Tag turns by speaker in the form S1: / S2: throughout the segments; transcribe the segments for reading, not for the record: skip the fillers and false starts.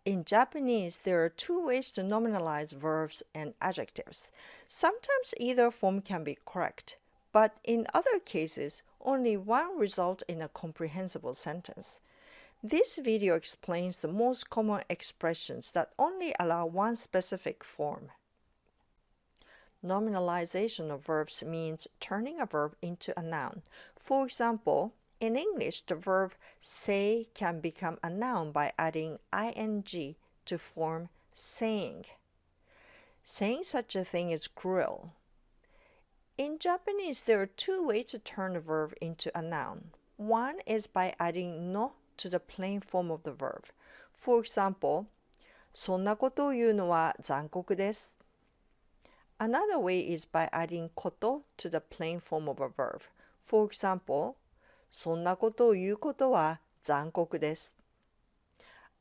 S1: In Japanese, there are two ways to nominalize verbs and adjectives. Sometimes either form can be correct, but in other cases, only one results in a comprehensible sentence. This video explains the most common expressions that only allow one specific form. Nominalization of verbs means turning a verb into a noun. For example, in English, the verb say can become a noun by adding ing to form saying. Saying such a thing is cruel. In Japanese, there are two ways to turn a verb into a noun. One is by adding no to the plain form of the verb. For example, そんなことを言うのは残酷です。Another way is by adding こと to the plain form of a verb. For example, そんなことを言うことは残酷です。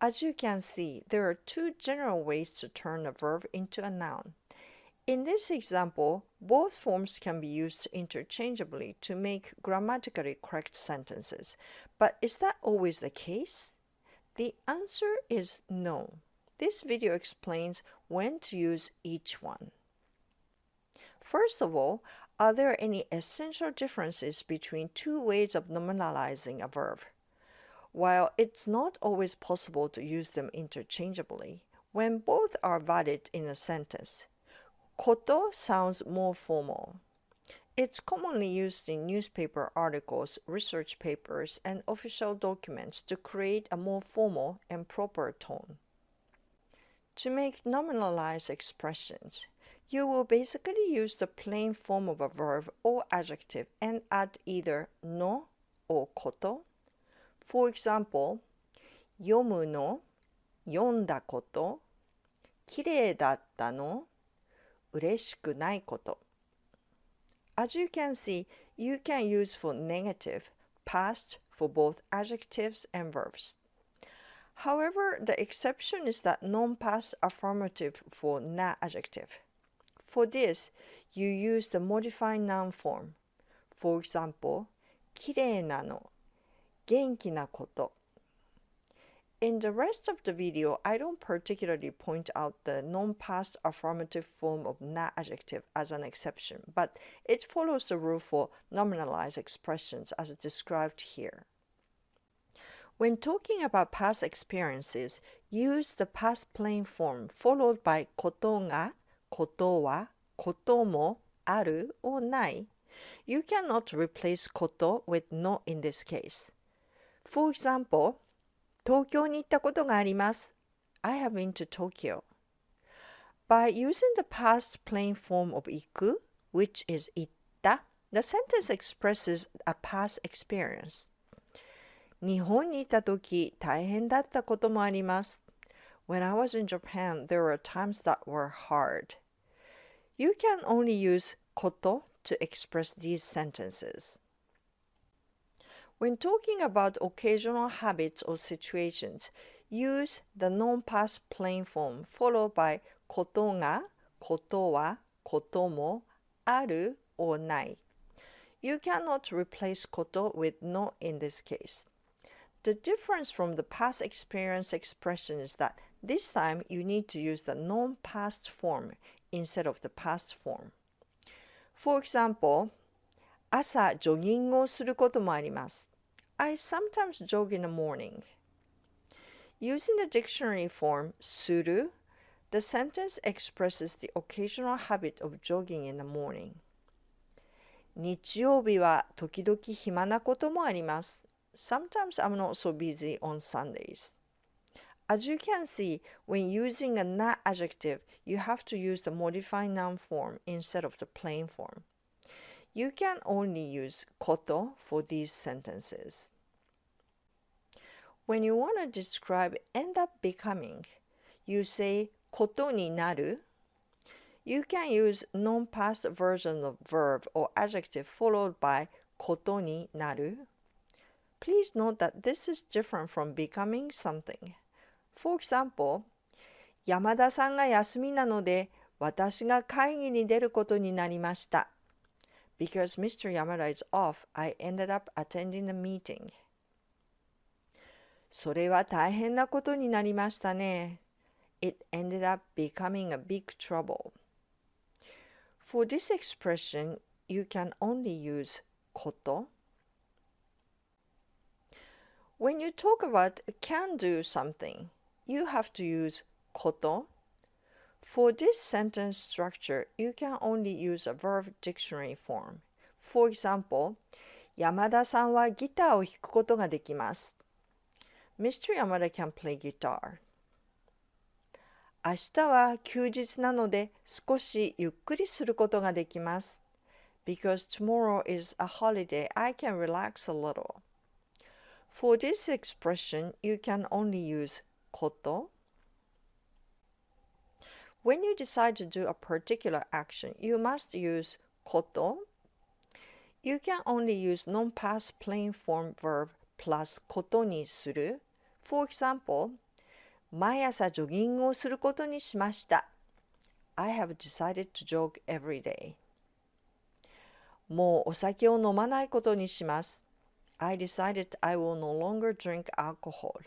S1: As you can see, there are two general ways to turn a verb into a noun. In this example, both forms can be used interchangeably to make grammatically correct sentences. But is that always the case? The answer is no. This video explains when to use each one. First of all, are there any essential differences between two ways of nominalizing a verb? While it's not always possible to use them interchangeably, when both are valid in a sentence, こと sounds more formal. It's commonly used in newspaper articles, research papers, and official documents to create a more formal and proper tone. To make nominalized expressions, you will basically use the plain form of a verb or adjective and add either no or こと. For example, 読むの、読んだこと、きれいだったの、嬉しくないこと. As you can see, you can use for negative, past for both adjectives and verbs. However, the exception is that non-past affirmative for na adjective. For this, you use the modified noun form. For example, きれいなの、元気なこと. In the rest of the video, I don't particularly point out the non-past affirmative form of na adjective as an exception, but it follows the rule for nominalized expressions as described here. When talking about past experiences, use the past plain form followed by ことが、ことは、ことも、ある or ない. You cannot replace こと with no in this case. For example, 東京に行ったことがあります。I have been to Tokyo. By using the past plain form of 行く, which is 行った, the sentence expresses a past experience. 日本にいたとき大変だったこともあります。When I was in Japan, there were times that were hard. You can only use こと to express these sentences. When talking about occasional habits or situations, use the non-past plain form followed by ことが、ことは、ことも、ある or ない. You cannot replace こと with no in this case. The difference from the past experience expression is that this time you need to use the non-past form instead of the past form. For example, 朝ジョギングをすることもあります。I sometimes jog in the morning. Using the dictionary form する, the sentence expresses the occasional habit of jogging in the morning. 日曜日は時々暇なこともあります。Sometimes I'm not so busy on Sundays. As you can see, when using a na adjective, you have to use the modified noun form instead of the plain form. You can only use こと for these sentences. When you want to describe end up becoming, you say ことになる. You can use non-past version of verb or adjective followed by ことになる. Please note that this is different from becoming something. For example, 山田さんが休みなので私が会議に出ることになりました。Because Mr. Yamada is off, I ended up attending the meeting. それは大変なことになりましたね。It ended up becoming a big trouble. For this expression, you can only use こと。When you talk about can do something, you have to use こと。For this sentence structure, you can only use a verb dictionary form. For example, 山田さんはギターを弾くことができます。Mr. Yamada can play guitar. 明日は休日なので少しゆっくりすることができます。Because tomorrow is a holiday, I can relax a little. For this expression, you can only use こと。When you decide to do a particular action, you must use こと。You can only use non-past plain form verb plus ことにする。For example, 毎朝ジョギングをすることにしました。I have decided to jog every day. もうお酒を飲まないことにします。I decided I will no longer drink alcohol.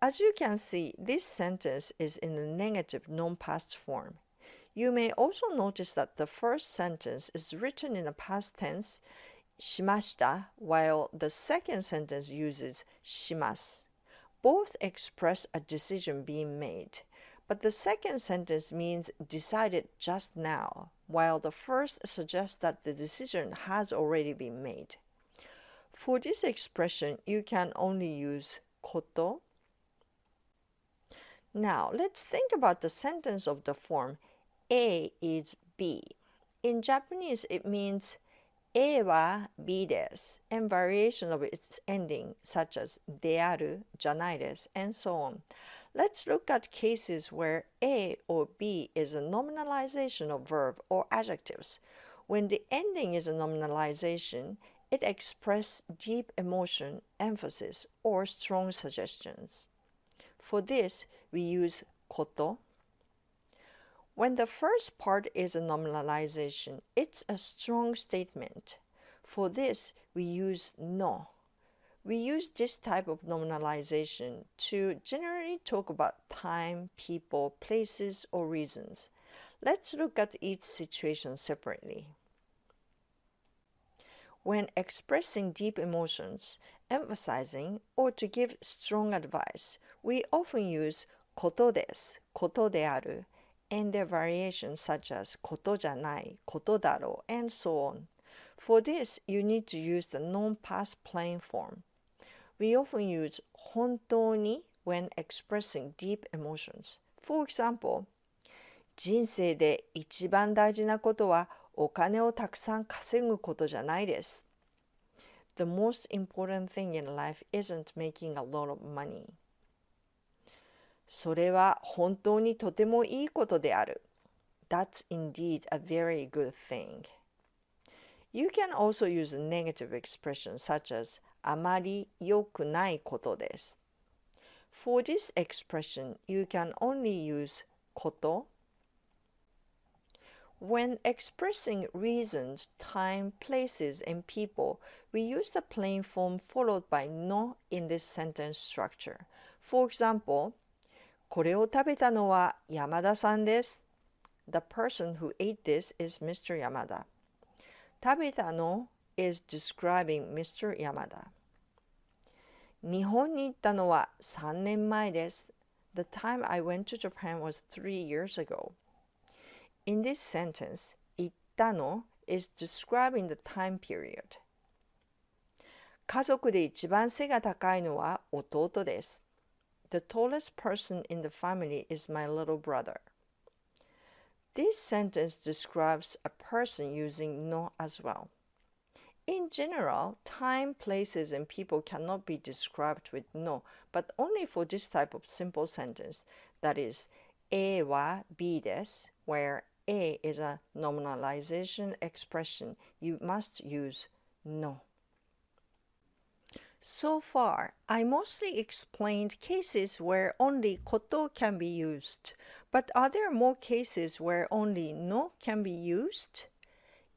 S1: As you can see, this sentence is in the negative non-past form. You may also notice that the first sentence is written in the past tense, しました, while the second sentence uses します. Both express a decision being made, but the second sentence means decided just now, while the first suggests that the decision has already been made. For this expression, you can only use こと。Now, let's think about the sentence of the form A is B. In Japanese, it means A は B です and variation of its ending such as である、じゃないです and so on. Let's look at cases where A or B is a nominalization of verb or adjectives. When the ending is a nominalization, it expresses deep emotion, emphasis, or strong suggestions. For this, we use こと。When the first part is a nominalization, it's a strong statement. For this, we use の。We use this type of nominalization to generally talk about time, people, places, or reasons. Let's look at each situation separately. When expressing deep emotions, emphasizing, or to give strong advice, we often use ことです、ことである, and their variations such as ことじゃない、ことだろう, and so on. For this, you need to use the non-past plain form. We often use 本当に when expressing deep emotions. For example, 人生で一番大事なことはお金をたくさん稼ぐことじゃないです。The most important thing in life isn't making a lot of money. それは本当にとてもいいことである。That's indeed a very good thing. You can also use a negative expression such as あまり良くないことです。For this expression, you can only use こと。When expressing reasons, time, places, and people, we use the plain form followed by の in this sentence structure. For example, これを食べたのは山田さんです。The person who ate this is Mr. Yamada. 食べたの is describing Mr. Yamada. 日本に行ったのは3年前です。The time I went to Japan was 3 years ago. In this sentence, 行ったの is describing the time period. 家族で一番背が高いのは弟です。The tallest person in the family is my little brother. This sentence describes a person using の as well. In general, time, places, and people cannot be described with の, but only for this type of simple sentence, that is, A は B です, where A is a nominalization expression. You must use の. So far, I mostly explained cases where only こと can be used. But are there more cases where only の can be used?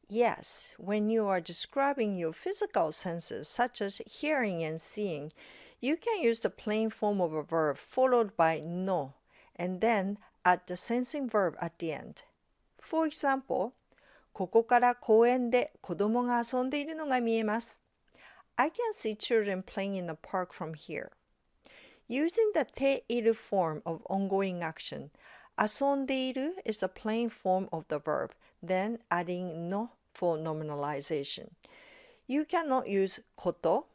S1: Yes, when you are describing your physical senses such as hearing and seeing, You can use the plain form of a verb followed by no, and then add the sensing verb at the end. For example, ここから公園で子供が遊んでいるのが見えます。I can see children playing in the park from here. Using the ている form of ongoing action, 遊んでいる is the plain form of the verb, then adding no for nominalization. You cannot use こと。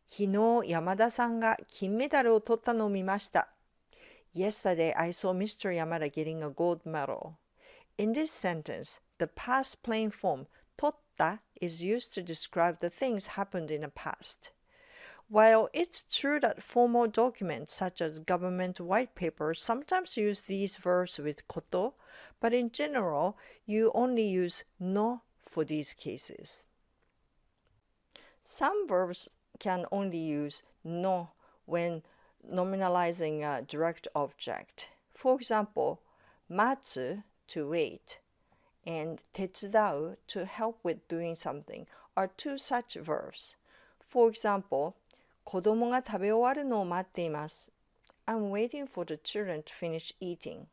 S1: 昨日山田さんが金メダルを取ったのを見ました。Yesterday I saw Mr. Yamada getting a gold medal. In this sentence, the past plain form 取った is used to describe the things happened in the past. While it's true that formal documents such as government white papers sometimes use these verbs with こと, but in general, you only use no for these cases. Some verbs can only use no when nominalizing a direct object. For example, 待つ to wait and 手伝う to help with doing something are two such verbs. For example, 子供が食べ終わるのを待っています。I'm waiting for the children to finish eating.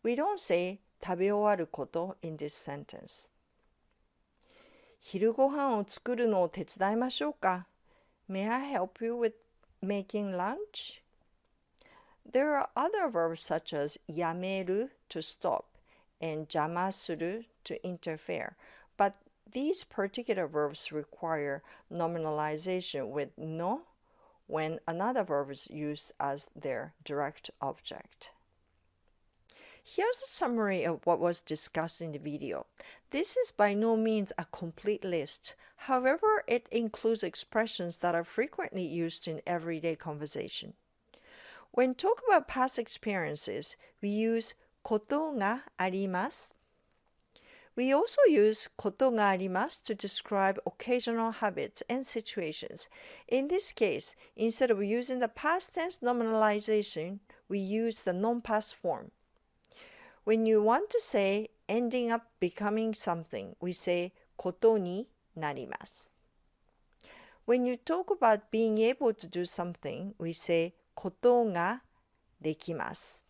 S1: We don't say 食べ終わること in this sentence. 昼ご飯を作るのを手伝いましょうか May I help you with making lunch? There are other verbs such as やめる to stop and 邪魔する to interfere, but these particular verbs require nominalization with no when another verb is used as their direct object. Here's a summary of what was discussed in the video. This is by no means a complete list. However, it includes expressions that are frequently used in everyday conversation. When talking about past experiences, we use ことがあります. We also use ことがあります to describe occasional habits and situations. In this case, instead of using the past tense nominalization, we use the non-past form. When you want to say ending up becoming something, we say ことになります. When you talk about being able to do something, we say ことができます.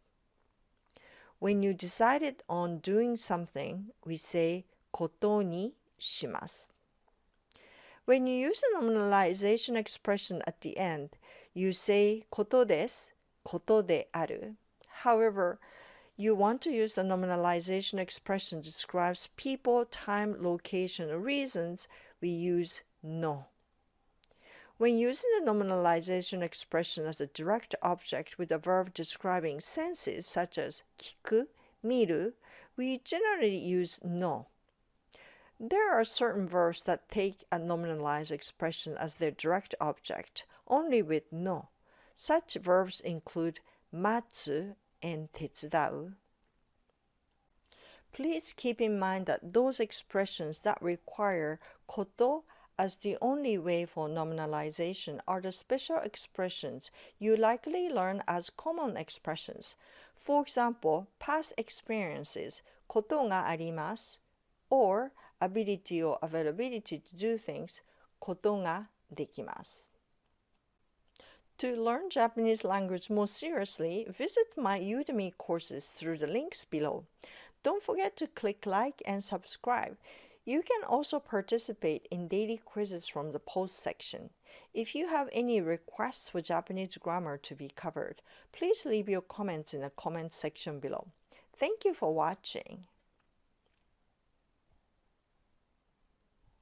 S1: When you decided on doing something, we say ことにします. When you use a nominalization expression at the end, you say ことです、ことである. However, you want to use the nominalization expression that describes people, time, location, or reasons, we use no. When using the nominalization expression as a direct object with a verb describing senses such as 聞く、見る, we generally use no. There are certain verbs that take a nominalized expression as their direct object, only with no. Such verbs include 待つ and 手伝う. Please keep in mind that those expressions that require こと as the only way for nominalization are the special expressions you likely learn as common expressions. For example, past experiences, ことがあります, or ability or availability to do things, ことができます. To learn Japanese language more seriously, visit my Udemy courses through the links below. Don't forget to click like and subscribe. You can also participate in daily quizzes from the post section. If you have any requests for Japanese grammar to be covered, please leave your comments in the comment section below. Thank you for watching.